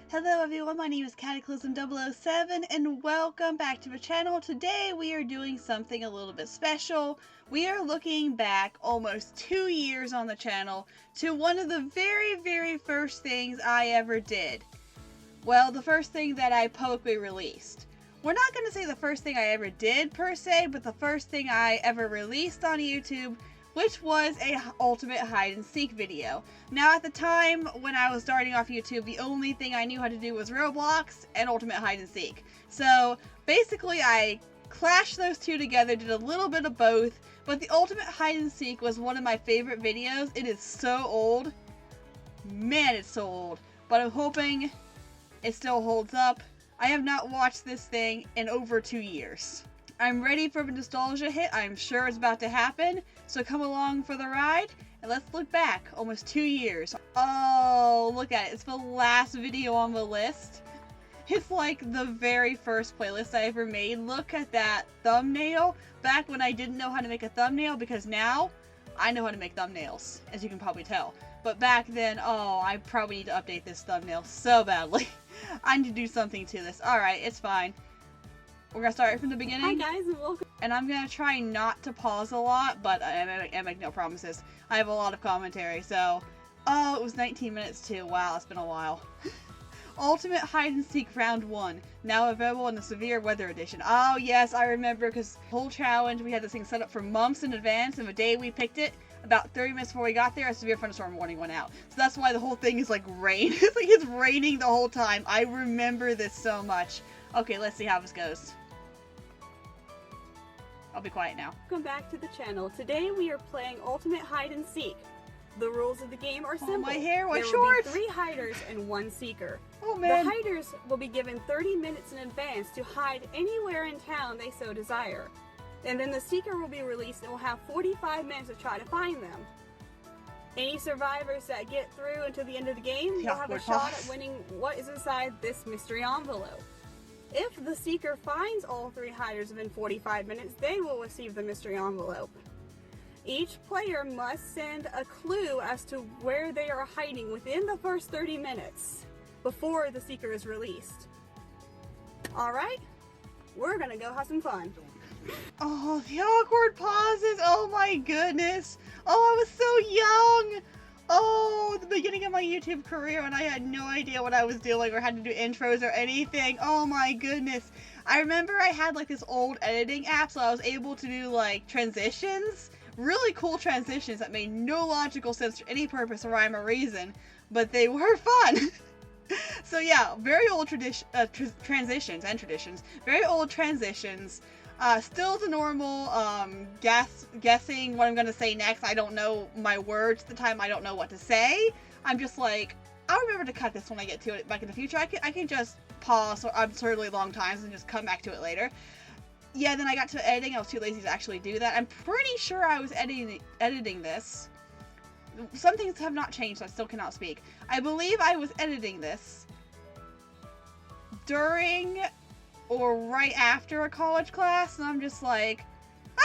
Hello everyone, my name is Cataclysm007 and welcome back to the channel. Today we are doing something a little bit special. We are looking back almost 2 years on the channel to one of the very first things I ever did. Well, the first thing that I publicly released. We're not going to say the first thing I ever did per se, but the first thing I ever released on YouTube, which was a ultimate hide and seek video. Now at the time when I was starting off YouTube, the only thing I knew how to do was Roblox and ultimate hide and seek. So basically I clashed those two together, did a little bit of both, but the ultimate hide and seek was one of my favorite videos. It is so old. Man, it's so old. But I'm hoping it still holds up. I have not watched this thing in over 2 years. I'm ready for the nostalgia hit. I'm sure it's about to happen. So come along for the ride and let's look back almost 2 years. Oh, look at it. It's the last video on the list. It's like the very first playlist I ever made. Look at that thumbnail back when I didn't know how to make a thumbnail, because now I know how to make thumbnails, as you can probably tell. But back then, oh, I probably need to update this thumbnail so badly. I need to do something to this. Alright, it's fine. We're gonna start from the beginning. Hi guys, and welcome. And I'm gonna try not to pause a lot, but I make no promises. I have a lot of commentary, so... Oh, it was 19 minutes too. Wow, it's been a while. Ultimate Hide and Seek Round 1. Now available in the Severe Weather Edition. Oh yes, I remember, because the whole challenge, we had this thing set up for months in advance, and the day we picked it, about 30 minutes before we got there, a severe thunderstorm warning went out. So that's why the whole thing is like rain. It's like it's raining the whole time. I remember this so much. Okay, let's see how this goes. I'll be quiet now. Welcome back to the channel. Today we are playing Ultimate Hide and Seek. The rules of the game are simple. Oh, my hair, what there shorts? will be 3 hiders and 1 seeker. Oh man. The hiders will be given 30 minutes in advance to hide anywhere in town they so desire. And then the seeker will be released and will have 45 minutes to try to find them. Any survivors that get through until the end of the game will have a shot at winning what is inside this mystery envelope. If the seeker finds all 3 hiders within 45 minutes, they will receive the mystery envelope. Each player must send a clue as to where they are hiding within the first 30 minutes before the seeker is released. Alright, we're gonna go have some fun. Oh, the awkward pauses. Oh my goodness. Oh, I was so young. Oh, the beginning of my YouTube career when I had no idea what I was doing or had to do intros or anything. Oh my goodness. I remember I had like this old editing app, so I was able to do like transitions. Really cool transitions that made no logical sense for any purpose or rhyme or reason, but they were fun. So yeah, very old transitions and traditions. Very old transitions. Still the normal, guessing what I'm gonna say next. I don't know my words at the time. I don't know what to say. I'm just like, I'll remember to cut this when I get to it back in the future. I can just pause for absurdly long times and just come back to it later. Yeah, then I got to editing. I was too lazy to actually do that. I'm pretty sure I was editing this. Some things have not changed, so I still cannot speak. I believe I was editing this during or right after a college class, and I'm just like,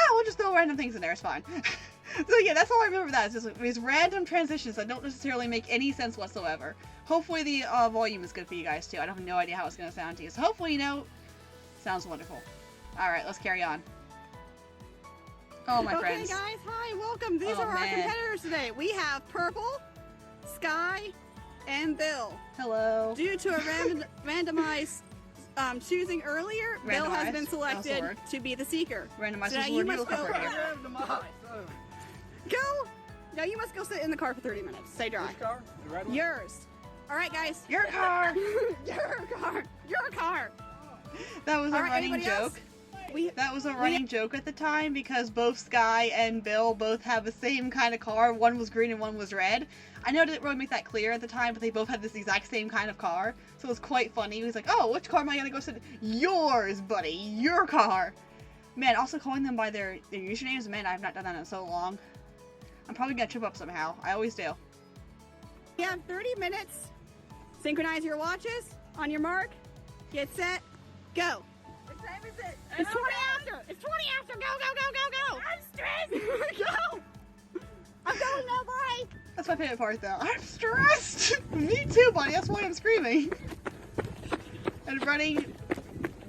we'll just throw random things in there, it's fine. So yeah, that's all I remember that. It's just these random transitions that don't necessarily make any sense whatsoever. Hopefully the volume is good for you guys too. I have no idea how it's going to sound to you, so hopefully, you know, sounds wonderful. Alright, let's carry on. Oh, my friends. Okay guys, hi, welcome. These are our competitors today. We have Purple, Sky, and Bill. Hello. Due to a randomized choosing earlier, Bill has been selected to be the seeker. Randomized. So now you must go. Go! Now you must go sit in the car for 30 minutes. Stay dry. Car? The red one? Yours. Alright guys. Your car! Your car! Your car! That was a running joke. That was a running joke at the time, because both Sky and Bill both have the same kind of car. One was green and one was red. I know I didn't really make that clear at the time, but they both had this exact same kind of car. So it was quite funny. He was like, oh, which car am I going to go sit in? Yours, buddy. Your car. Man, also calling them by their usernames. Man, I have not done that in so long. I'm probably going to trip up somehow. I always do. You have 30 minutes. Synchronize your watches. On your mark. Get set. Go. What time is it? It's 20 after. It's 20 after. Go, go, go, go, go. I'm stressed. Go. I'm going now. Bye. That's my favorite part, though. I'm stressed. Me too, buddy. That's why I'm screaming. and running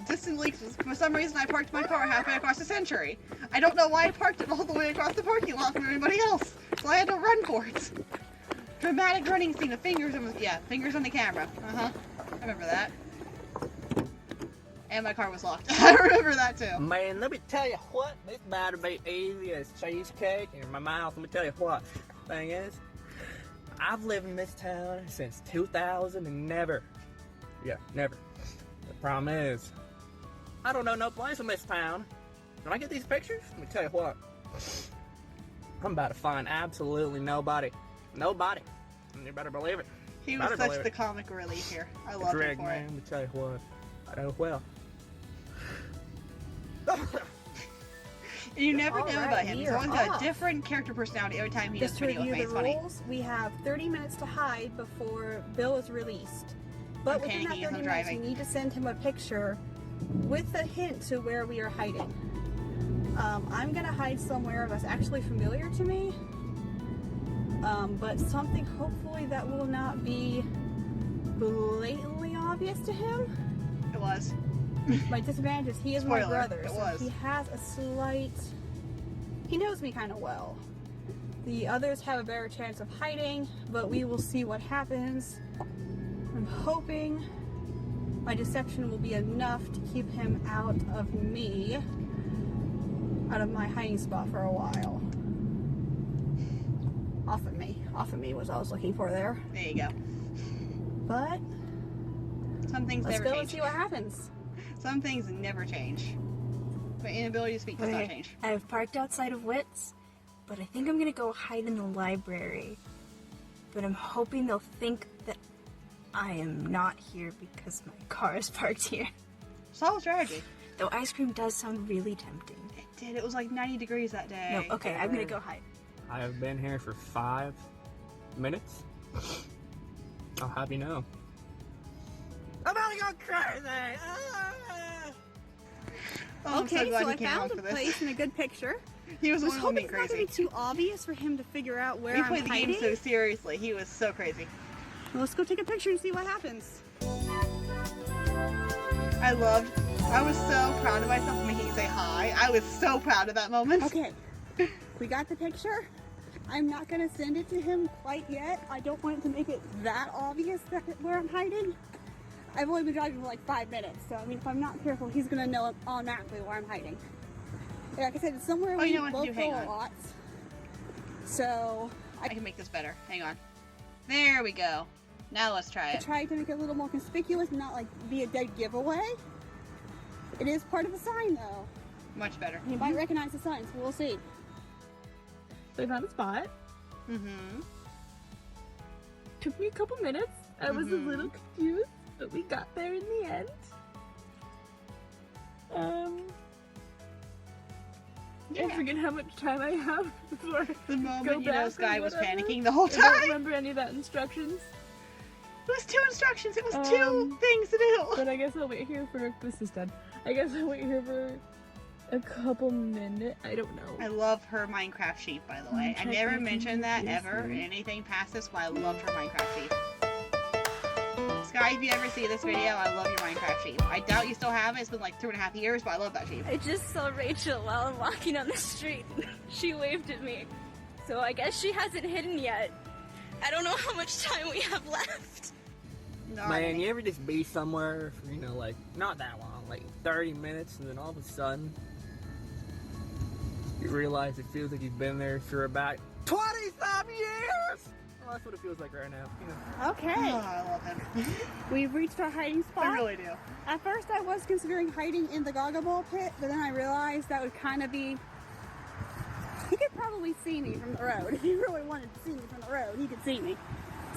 distantly. For some reason, I parked my car halfway across the Century. I don't know why I parked it all the way across the parking lot from everybody else, so I had to run for it. Dramatic running scene with fingers on the camera. I remember that. And my car was locked. I remember that too. Man, let me tell you what, this better be easy as cheesecake in my mouth. Let me tell you what, thing is, I've lived in this town since 2000 and never. The problem is, I don't know no place in this town. When I get these pictures, let me tell you what, I'm about to find absolutely nobody. Nobody. And you better believe it. He was such the comic relief here. I love him for man, it. Let me tell you what, I know well. You never know about him. He's always got off. a different character personality every time he does Just a to video with review me. the It's funny. rules, we have 30 minutes to hide before Bill is released. But Okay, within that he is 30 minutes, driving. you need to send him a picture with a hint to where we are hiding. I'm gonna hide somewhere that's actually familiar to me, but something hopefully that will not be blatantly obvious to him. It was. My disadvantage is he is my Spoiler, brother, it so was. he has a slight. He knows me kind of well. The others have a better chance of hiding, but we will see what happens. I'm hoping my deception will be enough to keep him out of me, out of my hiding spot for a while. Off of me was what I was looking for there. There you go. But Some things let's never go and change. see what happens. Some things never change. My inability to speak does not change. I've parked outside of Wits, but I think I'm gonna go hide in the library. But I'm hoping they'll think that I am not here because my car is parked here. Solid strategy. Though ice cream does sound really tempting. It did. It was like 90 degrees that day. No, okay, I'm gonna go hide. I have been here for 5 minutes. I'll have you know. I'm about to go crazy! Oh, I'm Okay, so glad so he I came on found for a this. place and a good picture. He was I the was one hoping going it's not going to crazy. be too obvious for him to figure out where We I'm played the hiding. game so seriously. He was so crazy. Well, let's go take a picture and see what happens. I was so proud of myself for making you say hi. I was so proud of that moment. Okay, we got the picture. I'm not going to send it to him quite yet. I don't want it to make it that obvious that where I'm hiding. I've only been driving for like 5 minutes, so I mean, if I'm not careful, he's going to know automatically where I'm hiding. Like I said, it's somewhere Oh, you we know what to both do, go hang a on. lot. So I can make this better. Hang on. There we go. Now let's try I it. tried to make it a little more conspicuous and not like be a dead giveaway. It is part of a sign though. Much better. He might recognize the sign, so we'll see. So I found a spot. Mm-hmm. Took me a couple minutes. I was a little confused, but we got there in the end. I forget how much time I have before The go moment you know back or Sky was whatever. panicking the whole I don't time. remember any of that instructions, It was 2 instructions. It was 2 things to do. but I guess I'll wait here for. This is done. I guess I'll wait here for a couple minutes. I don't I know. love her Minecraft sheep, by the way. I check never back in mentioned that here ever in soon. anything past this, but I loved her Minecraft sheep. Sky, if you ever see this video, I love your Minecraft sheep. I doubt you still have it. It's been like 2.5 years, but I love that sheep. I just saw Rachel while I'm walking on the street. She waved at me. So I guess she hasn't hidden yet. I don't know how much time we have left. Not Man, any. you ever just be somewhere for, like, not that long, like 30 minutes, and then all of a sudden, you realize it feels like you've been there for about 20-some years! Well, that's what it feels like right now. You know. Okay, Oh, I love him. we've reached our hiding spot. I really do. At first I was considering hiding in the Gaga Ball pit, but then I realized that would kind of be... He could probably see me from the road. If he really wanted to see me from the road, he could see me.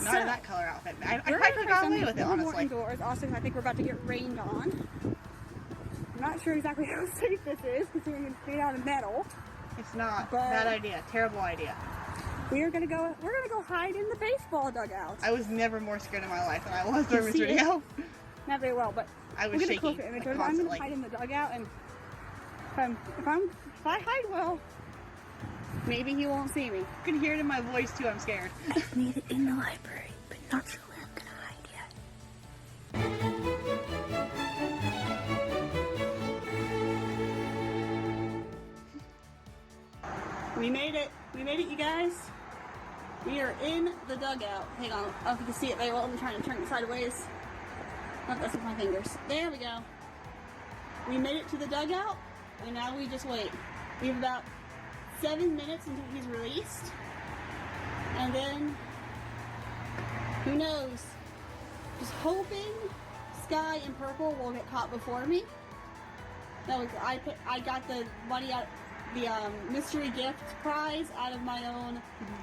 Not in that color outfit. I We're quite gonna got try away something with it, a little more honestly. indoors. Also, 'cause I think we're about to get rained on. I'm not sure exactly how safe this is, considering it's made out of metal. It's not. But- Bad idea. Terrible idea. We're gonna go hide in the baseball dugout. I was never more scared in my life than I was during this see it? video. Not very well, but I we'll was get a shaking closer image. like, I'm gonna constantly. hide in the dugout, and if I hide well, maybe he won't see me. You can hear it in my voice too. I'm scared. I've made it in the library, but not sure where I'm gonna hide yet. We made it. We made it, you guys. We are in the dugout. Hang on. I don't know if you can see it very well. I'm trying to turn it sideways. Not this with my fingers. There we go. We made it to the dugout, and now we just wait. We have about 7 minutes until he's released. And then, who knows? Just hoping Sky and Purple will get caught before me. No, I got the money out, the mystery gift prize out of my own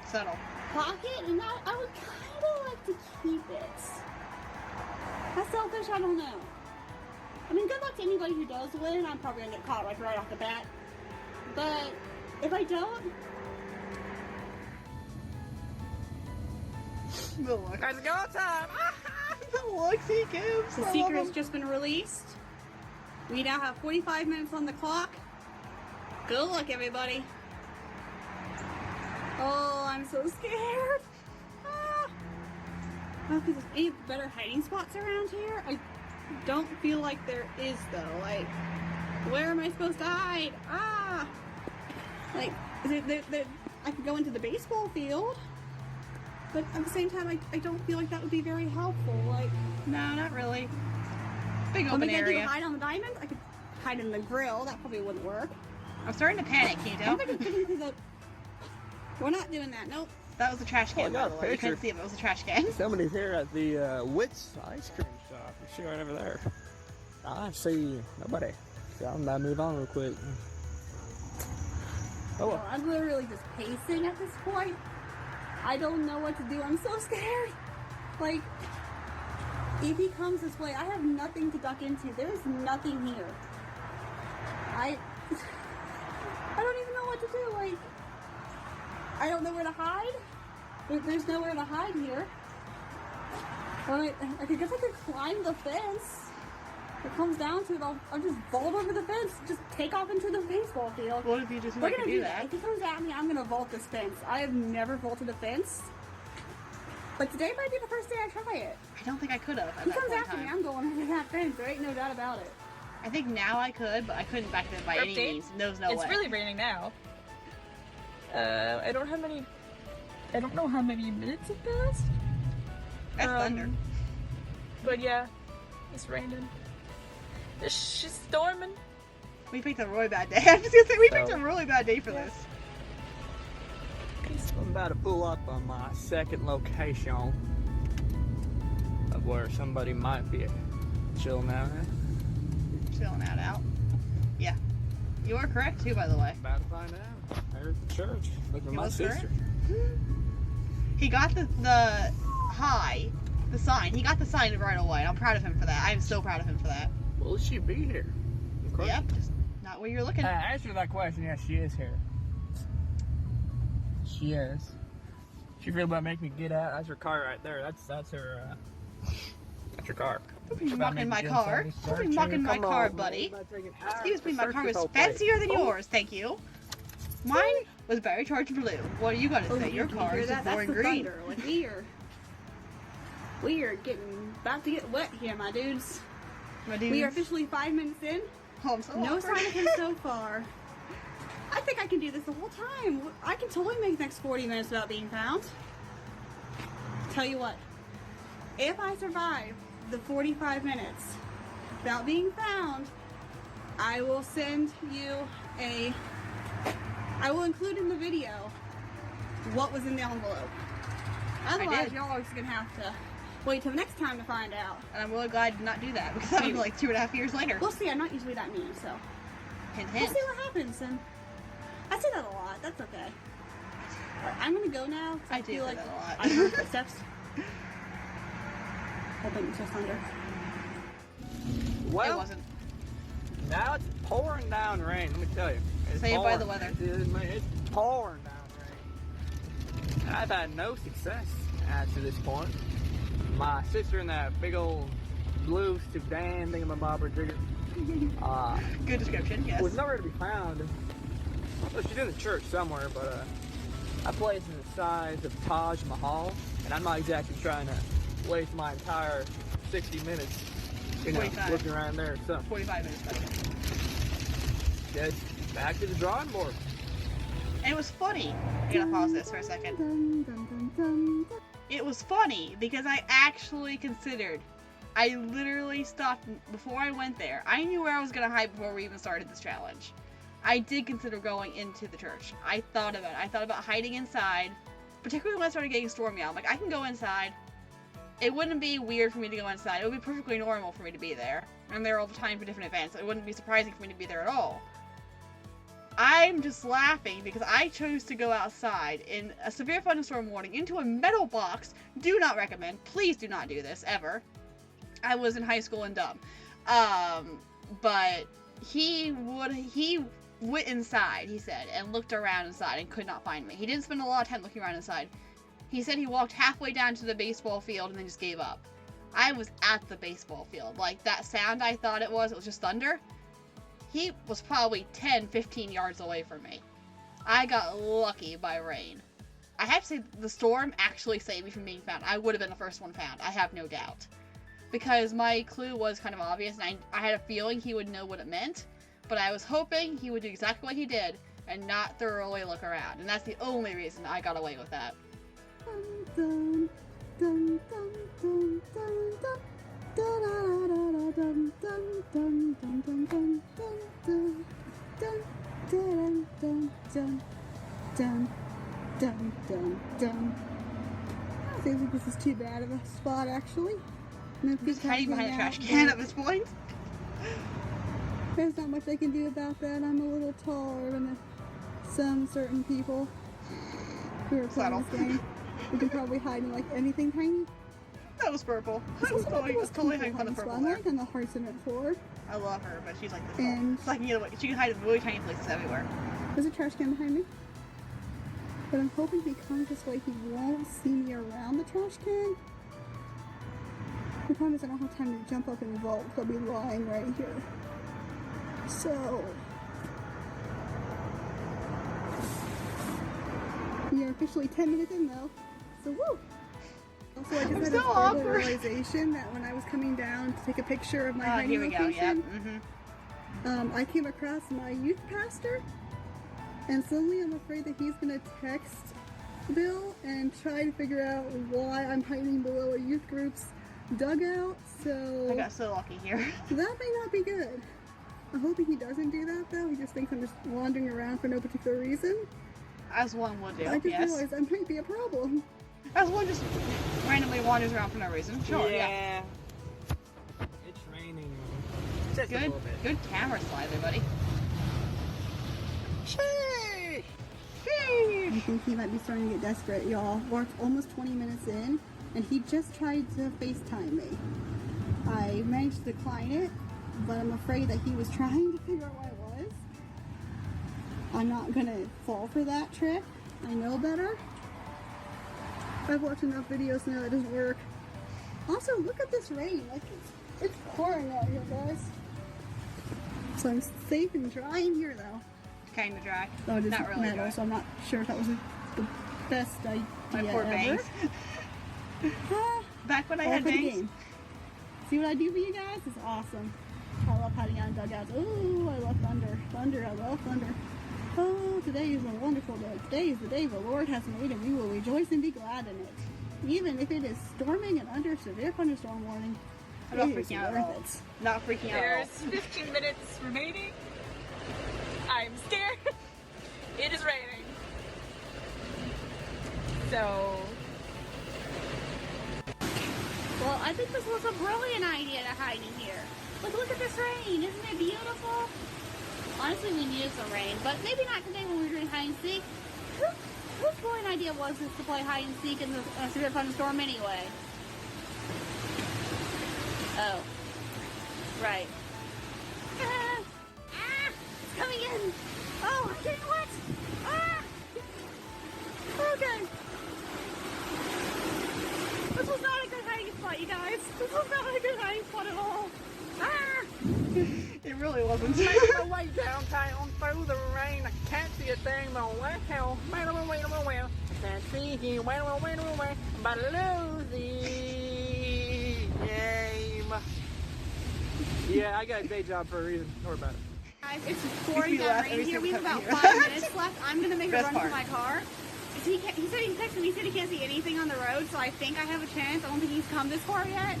Subtle. pocket, and I would kind of like to keep it. That's selfish, I don't know. I mean, good luck to anybody who does win. I'm probably gonna get caught like right off the bat. But if I don't, The look. Guys, go time! The looks he gives. the I secret love has him. just been released. We now have 45 minutes on the clock. Good luck, everybody. Oh, I'm so scared. Ah. Oh, because there's any better hiding spots around here? I don't feel like there is, though. Like, where am I supposed to hide? Ah! Like, I could go into the baseball field, but at the same time, I don't feel like that would be very helpful. Like, No, not really. Big what am open I gonna do? area. Hide on the diamond? I could hide in the grill. That probably wouldn't work. I'm starting to panic, can you I tell? think I could fit into the. We're not doing that. Nope. That was a trash can, Oh, I got by a the way. You couldn't picture. see it, but it was a trash can. Somebody's here at the Wits ice cream shop. You see right over there. I see nobody. So I'm gonna move on real quick. Oh, well. I'm literally just pacing at this point. I don't know what to do. I'm so scared. Like, if he comes this way, I have nothing to duck into. There's nothing here. I don't even know what to do. Like, I don't know where to hide. There's nowhere to hide here. Well, I guess I could climb the fence. If it comes down to it, I'll just vault over the fence, just take off into the baseball field. What if you just We're like gonna to do do that. that? If he comes at me, I'm gonna vault this fence. I have never vaulted a fence. But today might be the first day I try it. I don't think I could have at If he that comes point in after me, time. I'm going over that fence. There ain't no doubt about it. I think now I could, but I couldn't back then by any Update? means. There's no It's way. really raining now. I don't know how many minutes have passed. That's thunder. But yeah, it's raining. She's storming. We picked a really bad day. I'm just gonna say we picked So- a really bad day for this. I'm about to pull up on my second location of where somebody might be chilling out at. Chilling out. Yeah. You are correct too, by the way. About to find out. There's the church. Look at You my was correct? sister. He got the sign. He got the sign right away. I'm proud of him for that. I'm so proud of him for that. Will she be here? Of course. Yep, just not where you're looking. Answer that question. Yes, she is here. She is. She feel about making me get out. That's her car right there. That's her. That's her car. Don't be About mucking making my me car. inside this Don't be church. mucking my Come car, on, buddy. man. Taking hours Excuse me, to my search car this was whole place. fancier than Oh. yours, thank you. Mine was very charged blue. What are you gonna say? Your You car hear is just that? boring That's the green. thunder. Like, we are getting about to get wet here, my dudes. My We are dudes. officially 5 minutes in. Oh, I'm so No awkward. sign of him so far. I think I can do this the whole time. I can totally make the next 40 minutes without being found. Tell you what, if I survive the 45 minutes without being found, I will send you I will include in the video what was in the envelope. Otherwise, did. y'all are just gonna have to wait till next time to find out. And I'm really glad I did not do that because that was like 2.5 years later. We'll see. I'm not usually that mean, so Hint, we'll hint. see what happens. And I say that a lot. That's okay. Alright, I'm gonna go now. 'cause I do feel say like that a lot. I heard footsteps. Hoping it's just under. It Well, wasn't. now it's pouring down rain. Let me tell you. It's Say it by pouring. the weather. It's pouring down rain. I've had no success to this point. My sister in that big old blue sedan thingamabobber jigger Good description, yes. was nowhere to be found. Well, she's in the church somewhere, but that place is the size of Taj Mahal, and I'm not exactly trying to waste my entire 60 minutes, 45. looking around there. So, 45 minutes. That's it. just back to the drawing board. And it was funny. I gotta pause this for a second. It was funny because I actually considered. I literally stopped before I went there. I knew where I was gonna hide before we even started this challenge. I did consider going into the church. I thought about it. I thought about hiding inside, particularly when I started getting stormy out. I'm like, I can go inside. It wouldn't be weird for me to go inside. It would be perfectly normal for me to be there. I'm there all the time for different events. It wouldn't be surprising for me to be there at all. I'm just laughing because I chose to go outside in a severe thunderstorm warning into a metal box. Do not recommend. Please do not do this, ever. I was in high school and dumb. But he went inside, he said, and looked around inside and could not find me. He didn't spend a lot of time looking around inside. He said he walked halfway down to the baseball field and then just gave up. I was at the baseball field. Like, that sound I thought it was just thunder. He was probably 10, 15 yards away from me. I got lucky by rain. I have to say, the storm actually saved me from being found. I would have been the first one found, I have no doubt. Because my clue was kind of obvious, and I had a feeling he would know what it meant. But I was hoping he would do exactly what he did, and not thoroughly look around. And that's the only reason I got away with that. I think this is too bad of a spot, actually. Just hiding behind a trash can at this point. There's not much I can do about that. I'm a little taller than some certain people who are playing this game. We can probably hide in like anything tiny. That was purple. I was totally hiding behind the purple I'm there. like on the heart cement floor. I love her, but she's like this And- tall. So I can get away. She can hide in really tiny places everywhere. There's a trash can behind me. But I'm hoping if he comes this way, he won't see me around the trash can. The problem is I don't have time to jump up and vault. He'll be lying right here. So... we are officially 10 minutes in though. So woo! Also, I just had so a horrible awkward. realization that when I was coming down to take a picture of my Oh, hiding here we go. Yep. location, I came across my youth pastor, and suddenly I'm afraid that he's gonna text Bill and try to figure out why I'm hiding below a youth group's dugout. So I got so lucky here. that may not be good. I'm hoping he doesn't do that though. He just thinks I'm just wandering around for no particular reason. As one would do. I just Yes. realized I might be a problem. As one just randomly wanders around for no reason. Sure. Yeah. It's raining. Just a Good. little bit. Good camera slide there, buddy. Sheesh. I think he might be starting to get desperate, y'all. We're almost 20 minutes in, and he just tried to FaceTime me. I managed to decline it, but I'm afraid that he was trying to figure out where I was. I'm not gonna fall for that trick. I know better. I've watched enough videos to know that doesn't work. Also, look at this rain. Like, it's pouring out here, guys. So I'm safe and dry in here, though. Kind of dry. Oh, it is Not really metal, dry. so I'm not sure if that was the best idea My poor ever. bangs. Ah, Back when I all had for the bangs. game. See what I do for you guys? It's awesome. I love hiding out in dugouts. Ooh, I love thunder. Thunder, I love thunder. Oh, today is a wonderful day. Today is the day the Lord has made, and we will rejoice and be glad in it. Even if it is storming and under severe thunderstorm warning, I'm not it is freaking out at worth all. it. Not freaking out at all. There's 15 minutes remaining. I'm scared. It is raining. So. Well, I think this was a brilliant idea to hide in here. Look at this rain. Isn't it beautiful? Honestly, we needed some rain, but maybe not today when we were doing hide and seek. Whose brilliant idea was this to play hide and seek in the severe thunderstorm anyway? Oh. Right. It's coming in! Oh, I'm getting wet! Ah! Okay. This was not a good hiding spot, you guys. This was not a good hiding spot at all. Ah! It really wasn't. Making my way downtown through the rain. I can't see a thing, but well, I can't see you. Well, but lose the game. Yeah, I got a day job for a reason. Don't worry about it. Guys, it's We pouring down laugh rain every here. We have single about time 5 here. minutes left. I'm gonna make a Best run part. for my car. He said he texted me. He said he can't see anything on the road, so I think I have a chance. I don't think he's come this far yet.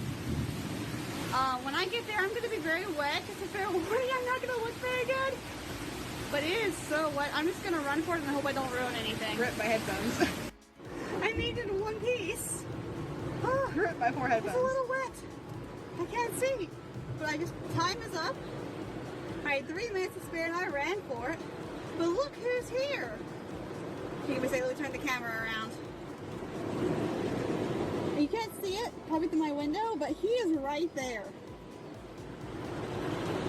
When I get there, I'm gonna be very wet. Just a fair warning, I'm not gonna look very good. But it is so wet. I'm just gonna run for it and hope I don't ruin anything. Rip my headphones. I made it in one piece. Rip my poor It's a headphones. little wet. I can't see. But time is up. I had 3 minutes to spare and I ran for it. But look who's here. You can say, let me turn the camera around. You can't see it, probably through my window, but he is right there.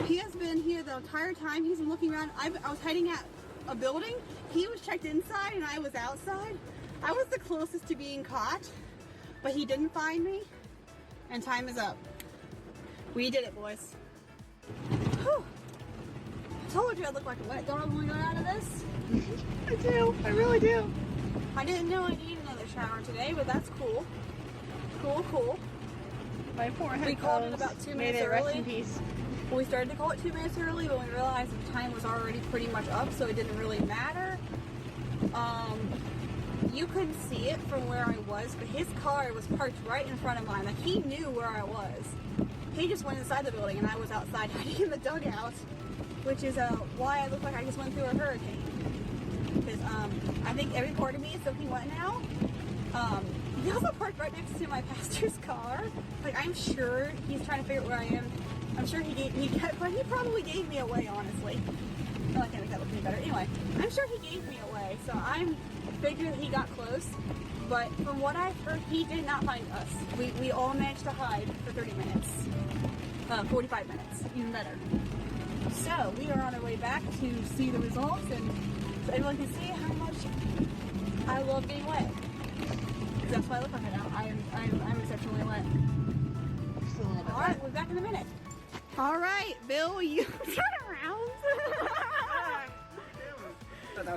He has been here the entire time. He's been looking around. I was hiding at a building. He was checked inside and I was outside. I was the closest to being caught, but he didn't find me. And time is up. We did it, boys. Whew. I told you I look like a wet dog when we got out of this. I do. I really do. I didn't know I needed another shower today, but that's cool. Cool. My poor headphones. We called it about 2 May minutes they rest early. in peace. Well, we started to call it 2 minutes early, but we realized the time was already pretty much up, so it didn't really matter. You couldn't see it from where I was, but his car was parked right in front of mine. Like, he knew where I was. He just went inside the building, and I was outside hiding in the dugout, which is why I look like I just went through a hurricane. Because I think every part of me is soaking wet now. He also parked right next to my pastor's car. Like, I'm sure he's trying to figure out where I am. I'm sure he probably gave me away, honestly. Oh, I can't make that look any better. Anyway, I'm sure he gave me away, so I'm figured he got close. But from what I've heard, he did not find us. We all managed to hide for 30 minutes. 45 minutes, even better. So we are on our way back to see the results, and so everyone can see how much I love getting wet. That's why I look like it now. I'm exceptionally wet. Just a little bit. All right, we'll be back in a minute. All right, Bill, you turn around.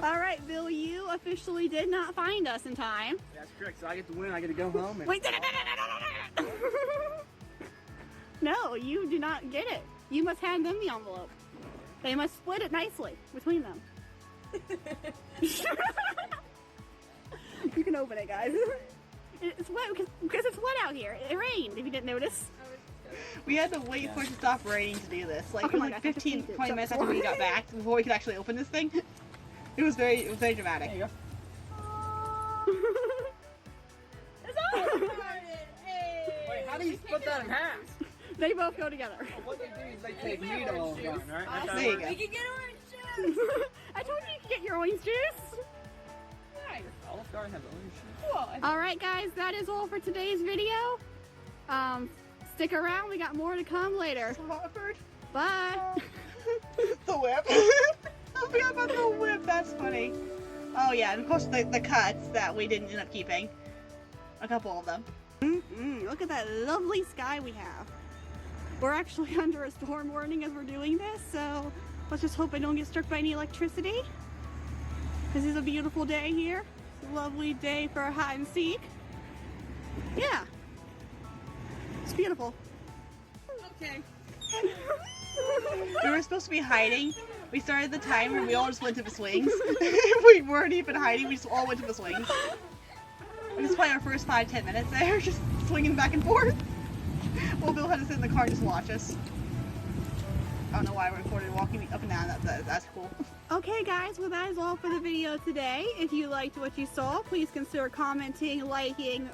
All right, Bill, you officially did not find us in time. That's correct. So I get to win. I get to go home. And Wait, no, you do not get it. You must hand them the envelope. They must split it nicely between them. You can open it, guys. It's wet because it's wet out here. It rained, if you didn't notice. We had to wait for it to stop raining to do this. Like, Oh, it was come on, like guys, I have to 15, paint it. 20 minutes So- after we got back before we could actually open this thing. It was very dramatic. there you go. It's all Wait, how do you split that in half? They both go together. What they do is they take me to all gone, right? That's how There it you works. go. can get orange juice! I told you could get your orange juice. All of Garden has orange. All right, guys, that is all for today's video. Stick around. We got more to come later. So awkward. Bye. The whip. I forgot about the whip. That's funny. Oh yeah, and of course the cuts that we didn't end up keeping. A couple of them. Look at that lovely sky we have. We're actually under a storm warning as we're doing this, so let's just hope I don't get struck by any electricity. This is a beautiful day here. It's a lovely day for a hide and seek. Yeah. It's beautiful. Okay. We were supposed to be hiding. We started the timer and we all just went to the swings. We weren't even hiding, we just all went to the swings. We just played our first 5-10 minutes there, just swinging back and forth. Well, Bill had to sit in the car and just watch us. I don't know why we recorded walking up and down, that's cool. Okay guys, well that is all for the video today. If you liked what you saw, please consider commenting, liking,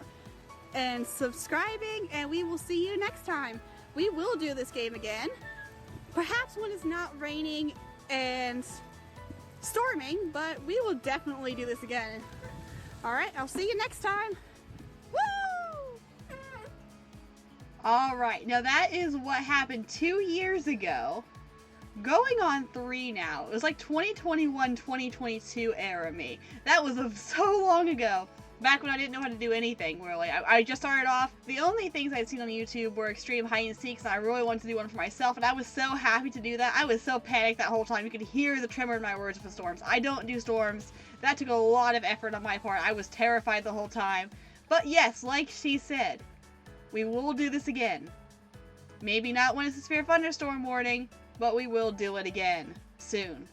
and subscribing, and we will see you next time. We will do this game again. Perhaps when it's not raining and storming, but we will definitely do this again. Alright, I'll see you next time. Woo! Alright, now that is what happened 2 years ago. Going on 3 now. It was like 2021-2022 era me. That was so long ago. Back when I didn't know how to do anything, really. I just started off. The only things I'd seen on YouTube were extreme hide and seeks, and I really wanted to do one for myself, and I was so happy to do that. I was so panicked that whole time. You could hear the tremor in my words for storms. I don't do storms. That took a lot of effort on my part. I was terrified the whole time. But yes, like she said, we will do this again. Maybe not when it's a severe thunderstorm warning, but we will do it again soon.